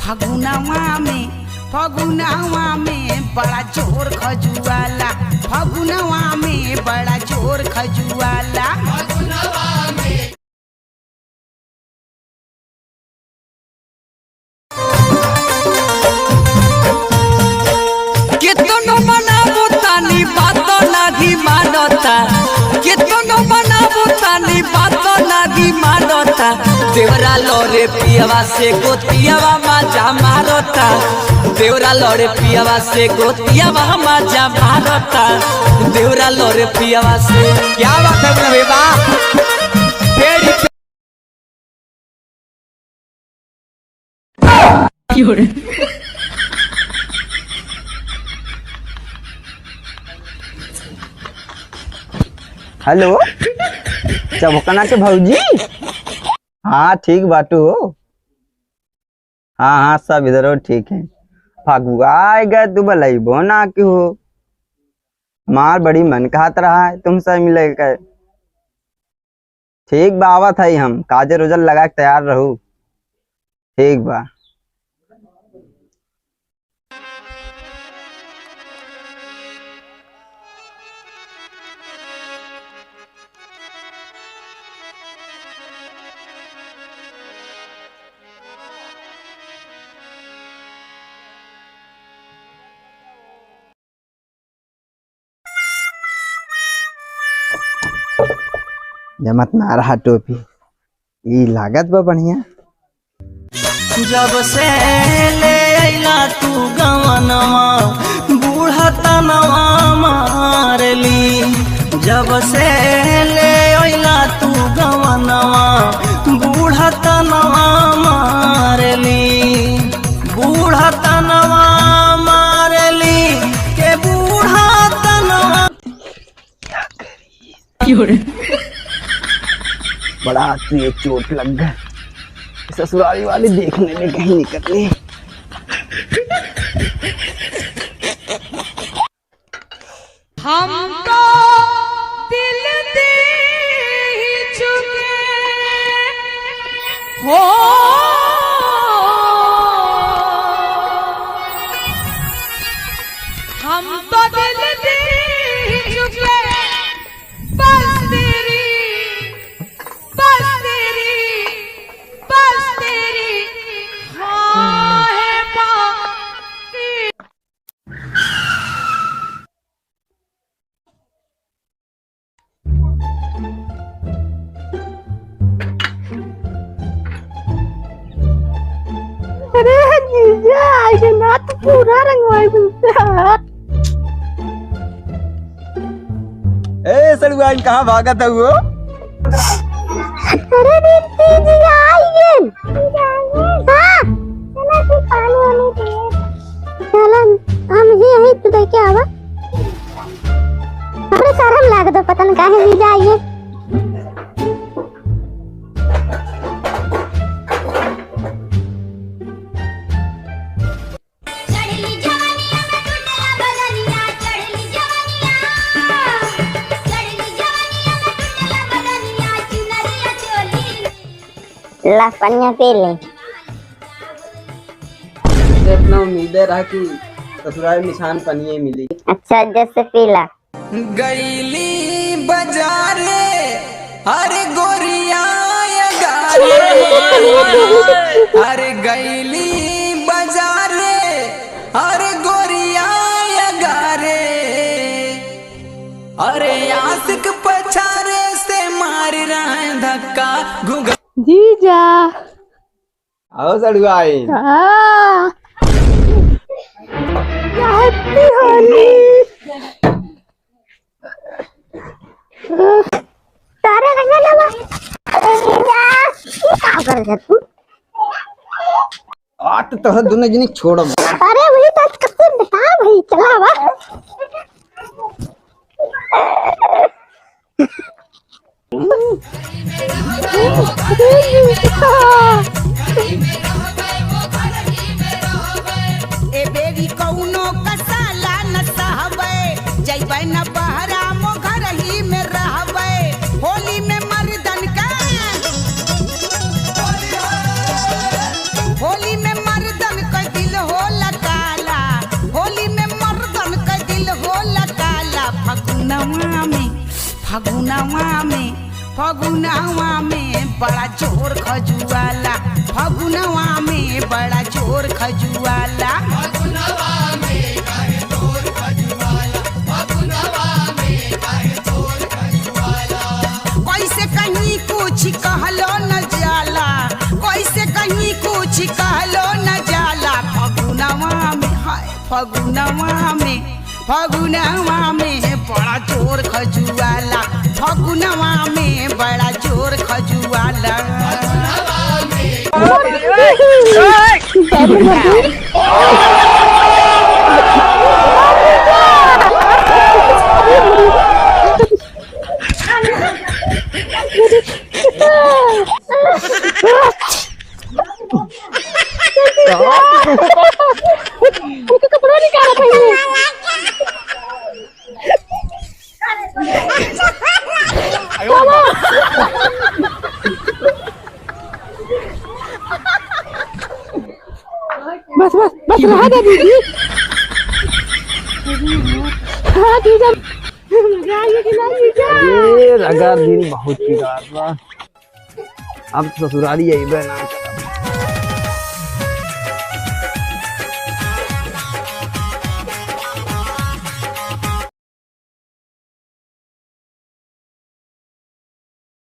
फगुनवा में बड़ा जोर खजुआला, फगुनवा में बड़ा जोर खजुआला। कितनो मनाबो तानी बातो नाही मानता, कितनो मनाबो तानी बातो नाही मानता। देवरा लोरे पियवा से गोतियावा मजा मारता, देवरा लोरे पियवा से गोतियावा मजा मारता, देवरा लोरे पियवा से। क्या बात है बोले हेलो चबकना के भौजी। हाँ ठीक बाटू हो। हाँ हाँ सब इधर हो ठीक है। फगुआ आए गए तू बलैबो ना कि हो, मार बड़ी मन कहत रहा है तुमसे मिले के। ठीक बा आवत है, हम काजल उजल लगा के तैयार रहू। ठीक बा। जमत ना रहा टोपी, ई लागत बा बढ़िया। जब से ले आइला तू गवनवा बूढ़ा तनवा मारली, जब से ले आइला तू गवनवा बूढ़ा तनवा मारली, बूढ़ा तनवा मारली के बूढ़ा तनवा। बड़ा तुझे चोट लग गया, ससुराली वाली देखने में कहीं निकली। हम तो दिल दे ही चुके हो, हम तो दिल दे ही चुके। बस तेरी हाँ है बाकी। अरे जीजा आइए ना तो पूरा रंगवाई मिलते हाथ। ए सड़ुआ कहाँ भागत है वो? अरे दीदी जी आइए। हाँ चला कि पानी वानी दे। चला हम ही यही तो दे के आवा। अरे शर्म लाग दो पता नहीं काहे जीजा आइए। ला पनिया पी ले। इतना उम्मीदें रहा कि ससुराल निशान पनिए मिली। अच्छा जैसे पीला। गईली बाजारे अरे गोरिया गारे, अरे गईली बाजारे अरे गोरिया गारे, अरे आशिक पछारे से मार रहा है धक्का घुघ। जीजा आओ सड़ुआ। हाँ हैप्पी होली। तारे रंगा लगा। जीजा ये क्या कर रहा तू? आठ तो दोनों जनी छोड़ो। अरे वही तो कब बता भाई चला वा। ए बेरी कौनो कसाला न सहबे, जइबै न बहरा मो घर ही में रहबे। होली में मर्दन का, होली में मर्दन फगुनवा में बड़ा जोर खजुआला फगुनवा में बड़ा जोर खजुआला कैसे कहीं कुछ कहलो न जाला कैसे कहीं कुछ कहलो न जाला फगुनवा में हाय फगुनवा में बड़ा जोर खजुआला फगुनवा में बड़ा जोर खजुआला कपड़ा निकाला पहले बस रहा दे दीदी हाँ दीदी ये लगा दिन बहुत ही रात बा अब ससुराली आई बना